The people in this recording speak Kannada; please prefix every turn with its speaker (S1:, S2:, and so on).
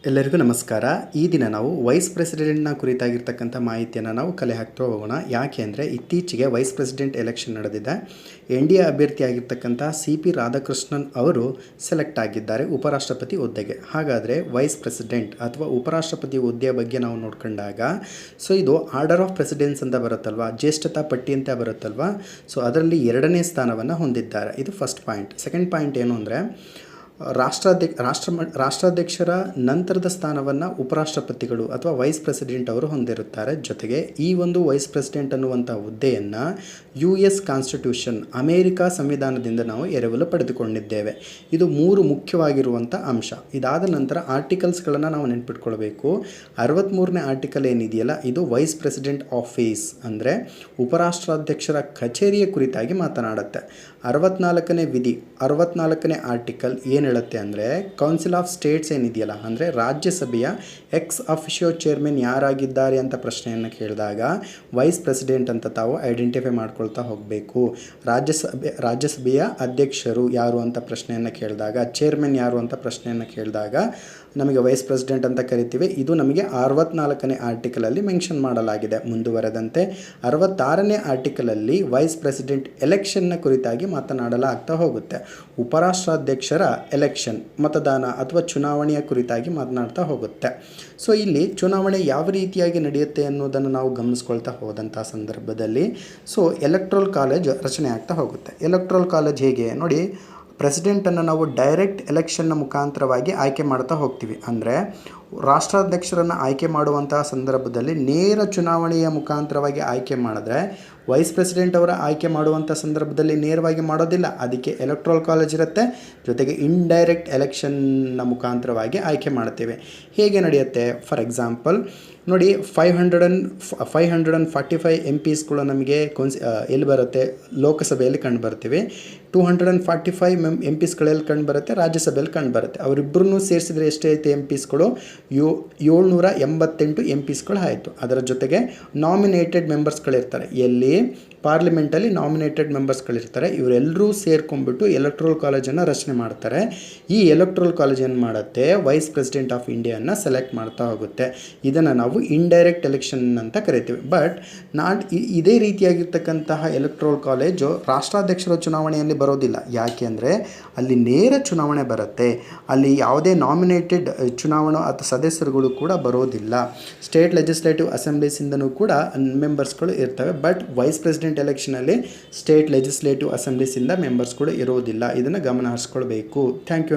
S1: ಎಲ್ಲರಿಗೂ ನಮಸ್ಕಾರ. ಈ ದಿನ ನಾವು ವೈಸ್ ಪ್ರೆಸಿಡೆಂಟ್ನ ಕುರಿತಾಗಿರ್ತಕ್ಕಂಥ ಮಾಹಿತಿಯನ್ನು ನಾವು ಕಲೆ ಹಾಕ್ತಾ ಹೋಗೋಣ. ಯಾಕೆ ಅಂದರೆ ಇತ್ತೀಚೆಗೆ ವೈಸ್ ಪ್ರೆಸಿಡೆಂಟ್ ಎಲೆಕ್ಷನ್ ನಡೆದಿದೆ. NDA ಅಭ್ಯರ್ಥಿಯಾಗಿರ್ತಕ್ಕಂಥ CP ರಾಧಾಕೃಷ್ಣನ್ ಅವರು ಸೆಲೆಕ್ಟ್ ಆಗಿದ್ದಾರೆ ಉಪರಾಷ್ಟ್ರಪತಿ ಹುದ್ದೆಗೆ. ಹಾಗಾದರೆ ವೈಸ್ ಪ್ರೆಸಿಡೆಂಟ್ ಅಥವಾ ಉಪರಾಷ್ಟ್ರಪತಿ ಹುದ್ದೆಯ ಬಗ್ಗೆ ನಾವು ನೋಡ್ಕೊಂಡಾಗ ಇದು ಆರ್ಡರ್ ಆಫ್ ಪ್ರೆಸಿಡೆನ್ಸ್ ಅಂತ ಬರುತ್ತಲ್ವ, ಜ್ಯೇಷ್ಠತಾ ಪಟ್ಟಿ ಅಂತ ಬರುತ್ತಲ್ವ. ಅದರಲ್ಲಿ 2ನೇ ಸ್ಥಾನವನ್ನು ಹೊಂದಿದ್ದಾರೆ. ಇದು ಫಸ್ಟ್ ಪಾಯಿಂಟ್. ಸೆಕೆಂಡ್ ಪಾಯಿಂಟ್ ಏನು ಅಂದರೆ ರಾಷ್ಟ್ರಾಧ್ಯಕ್ಷರ ನಂತರದ ಸ್ಥಾನವನ್ನು ಉಪರಾಷ್ಟ್ರಪತಿಗಳು ಅಥವಾ ವೈಸ್ ಪ್ರೆಸಿಡೆಂಟ್ ಅವರು ಹೊಂದಿರುತ್ತಾರೆ. ಜೊತೆಗೆ ಈ ಒಂದು ವೈಸ್ ಪ್ರೆಸಿಡೆಂಟ್ ಅನ್ನುವಂಥ ಹುದ್ದೆಯನ್ನು US ಕಾನ್ಸ್ಟಿಟ್ಯೂಷನ್, ಅಮೇರಿಕಾ ಸಂವಿಧಾನದಿಂದ ನಾವು ಎರವಲು ಪಡೆದುಕೊಂಡಿದ್ದೇವೆ. ಇದು 3 ಮುಖ್ಯವಾಗಿರುವಂಥ ಅಂಶ. ಇದಾದ ನಂತರ ಆರ್ಟಿಕಲ್ಸ್ಗಳನ್ನು ನಾವು ನೆನ್ಪಿಟ್ಕೊಳ್ಬೇಕು. 63ನೇ ಆರ್ಟಿಕಲ್ ಏನಿದೆಯಲ್ಲ, ಇದು ವೈಸ್ ಪ್ರೆಸಿಡೆಂಟ್ ಆಫೀಸ್ ಅಂದರೆ ಉಪರಾಷ್ಟ್ರಾಧ್ಯಕ್ಷರ ಕಚೇರಿಯ ಕುರಿತಾಗಿ ಮಾತನಾಡುತ್ತೆ. 64ನೇ ವಿಧಿ, 64ನೇ ಆರ್ಟಿಕಲ್ ಏನು ಹೇಳುತ್ತೆ ಅಂದರೆ ಕೌನ್ಸಿಲ್ ಆಫ್ ಸ್ಟೇಟ್ಸ್ ಏನಿದೆಯಲ್ಲ, ಅಂದರೆ ರಾಜ್ಯಸಭೆಯ ಎಕ್ಸ್ ಅಫಿಷಿಯೋ ಚೇರ್ಮನ್ ಯಾರಾಗಿದ್ದಾರೆ ಅಂತ ಪ್ರಶ್ನೆಯನ್ನು ಕೇಳಿದಾಗ ವೈಸ್ ಪ್ರೆಸಿಡೆಂಟ್ ಅಂತ ತಾವು ಐಡೆಂಟಿಫೈ ಮಾಡ್ಕೊಳ್ತಾ ಹೋಗಬೇಕು. ರಾಜ್ಯಸಭೆಯ ಅಧ್ಯಕ್ಷರು ಯಾರು ಅಂತ ಪ್ರಶ್ನೆಯನ್ನು ಕೇಳಿದಾಗ, ಚೇರ್ಮನ್ ಯಾರು ಅಂತ ಪ್ರಶ್ನೆಯನ್ನು ಕೇಳಿದಾಗ ನಮಗೆ ವೈಸ್ ಪ್ರೆಸಿಡೆಂಟ್ ಅಂತ ಕರಿತೀವಿ. ಇದು ನಮಗೆ 64ನೇ ಆರ್ಟಿಕಲಲ್ಲಿ ಮೆನ್ಷನ್ ಮಾಡಲಾಗಿದೆ. ಮುಂದುವರೆದಂತೆ 66ನೇ ಆರ್ಟಿಕಲಲ್ಲಿ ವೈಸ್ ಪ್ರೆಸಿಡೆಂಟ್ ಎಲೆಕ್ಷನ್ನ ಕುರಿತಾಗಿ ಮಾತನಾಡಲಾಗ್ತಾ ಹೋಗುತ್ತೆ. ಉಪರಾಷ್ಟ್ರಾಧ್ಯಕ್ಷರ ಎಲೆಕ್ಷನ್, ಮತದಾನ ಅಥವಾ ಚುನಾವಣೆಯ ಕುರಿತಾಗಿ ಮಾತನಾಡ್ತಾ ಹೋಗುತ್ತೆ. ಇಲ್ಲಿ ಚುನಾವಣೆ ಯಾವ ರೀತಿಯಾಗಿ ನಡೆಯುತ್ತೆ ಅನ್ನೋದನ್ನು ನಾವು ಗಮನಿಸ್ಕೊಳ್ತಾ ಹೋದಂಥ ಸಂದರ್ಭದಲ್ಲಿ ಎಲೆಕ್ಟ್ರಲ್ ಕಾಲೇಜ್ ರಚನೆ ಆಗ್ತಾ ಹೋಗುತ್ತೆ. ಎಲೆಕ್ಟ್ರಲ್ ಕಾಲೇಜ್ ಹೇಗೆ ನೋಡಿ, ಪ್ರೆಸಿಡೆಂಟನ್ನು ನಾವು ಡೈರೆಕ್ಟ್ ಎಲೆಕ್ಷನ್ನ ಮುಖಾಂತರವಾಗಿ ಆಯ್ಕೆ ಮಾಡ್ತಾ ಹೋಗ್ತೀವಿ. ಅಂದರೆ ರಾಷ್ಟ್ರಾಧ್ಯಕ್ಷರನ್ನು ಆಯ್ಕೆ ಮಾಡುವಂತಹ ಸಂದರ್ಭದಲ್ಲಿ ನೇರ ಚುನಾವಣೆಯ ಮುಖಾಂತರವಾಗಿ ಆಯ್ಕೆ ಮಾಡಿದ್ರೆ ವೈಸ್ ಪ್ರೆಸಿಡೆಂಟ್ ಅವರ ಆಯ್ಕೆ ಮಾಡುವಂಥ ಸಂದರ್ಭದಲ್ಲಿ ನೇರವಾಗಿ ಮಾಡೋದಿಲ್ಲ. ಅದಕ್ಕೆ ಎಲೆಕ್ಟ್ರಲ್ ಕಾಲೇಜ್ ಇರುತ್ತೆ. ಜೊತೆಗೆ ಇಂಡೈರೆಕ್ಟ್ ಎಲೆಕ್ಷನ್ನ ಮುಖಾಂತರವಾಗಿ ಆಯ್ಕೆ ಮಾಡ್ತೇವೆ. ಹೇಗೆ ನಡೆಯುತ್ತೆ? ಫಾರ್ ಎಕ್ಸಾಂಪಲ್ ನೋಡಿ, 545 MPಸ್ಗಳು ನಮಗೆ ಎಲ್ಲಿ ಬರುತ್ತೆ? ಲೋಕಸಭೆಯಲ್ಲಿ ಕಂಡು ಬರ್ತೀವಿ. 245 MPಸ್ಗಳಲ್ಲಿ ಕಂಡು ಬರುತ್ತೆ, ರಾಜ್ಯಸಭೆಯಲ್ಲಿ ಕಂಡು ಬರುತ್ತೆ. ಅವರಿಬ್ಬರನ್ನೂ ಸೇರಿಸಿದರೆ ಎಷ್ಟೈತೆ MPಸ್ಗಳು? 788 MPಸ್ಗಳು ಆಯಿತು. ಅದರ ಜೊತೆಗೆ ನಾಮಿನೇಟೆಡ್ ಮೆಂಬರ್ಸ್ಗಳಿರ್ತಾರೆ. ಎಲ್ಲಿ? ಪಾರ್ಲಿಮೆಂಟಲ್ಲಿ ನಾಮಿನೇಟೆಡ್ ಮೆಂಬರ್ಸ್ಗಳಿರ್ತಾರೆ. ಇವರೆಲ್ಲರೂ ಸೇರ್ಕೊಂಡ್ಬಿಟ್ಟು ಎಲೆಕ್ಟ್ರಲ್ ಕಾಲೇಜನ್ನು ರಚನೆ ಮಾಡ್ತಾರೆ. ಈ ಎಲೆಕ್ಟ್ರಲ್ ಕಾಲೇಜ್ ಏನು ಮಾಡುತ್ತೆ? ವೈಸ್ ಪ್ರೆಸಿಡೆಂಟ್ ಆಫ್ ಇಂಡಿಯಾನ ಸೆಲೆಕ್ಟ್ ಮಾಡ್ತಾ ಹೋಗುತ್ತೆ. ಇದನ್ನು ನಾವು ಇಂಡೈರೆಕ್ಟ್ ಎಲೆಕ್ಷನ್ ಅಂತ ಕರಿತೀವಿ. ಬಟ್ ಇದೇ ರೀತಿಯಾಗಿರ್ತಕ್ಕಂತಹ ಎಲೆಕ್ಟ್ರಲ್ ಕಾಲೇಜು ರಾಷ್ಟ್ರಾಧ್ಯಕ್ಷರ ಚುನಾವಣೆಯಲ್ಲಿ ಬರೋದಿಲ್ಲ. ಯಾಕೆ ಅಂದರೆ ಅಲ್ಲಿ ನೇರ ಚುನಾವಣೆ ಬರುತ್ತೆ. ಅಲ್ಲಿ ಯಾವುದೇ ನಾಮಿನೇಟೆಡ್ ಚುನಾವಣಾ ಅಥವಾ ಸದಸ್ಯರುಗಳು ಕೂಡ ಬರೋದಿಲ್ಲ. ಸ್ಟೇಟ್ ಲೆಜಿಸ್ಲೇಟಿವ್ ಅಸೆಂಬ್ಲೀಸಿಂದನೂ ಕೂಡ ಮೆಂಬರ್ಸ್ಗಳು ಇರ್ತವೆ. ಬಟ್ ವೈಸ್ ಪ್ರೆಸಿಡೆಂಟ್ ಎಲೆಕ್ಷನಲ್ಲಿ ಸ್ಟೇಟ್ ಲೆಜಿಸ್ಲೇಟಿವ್ ಅಸೆಂಬ್ಲೀಸಿಂದ ಮೆಂಬರ್ಸ್ಗಳು ಇರೋದಿಲ್ಲ. ಇದನ್ನು ಗಮನ ಹರಿಸ್ಕೊಳ್ಬೇಕು. Thank you.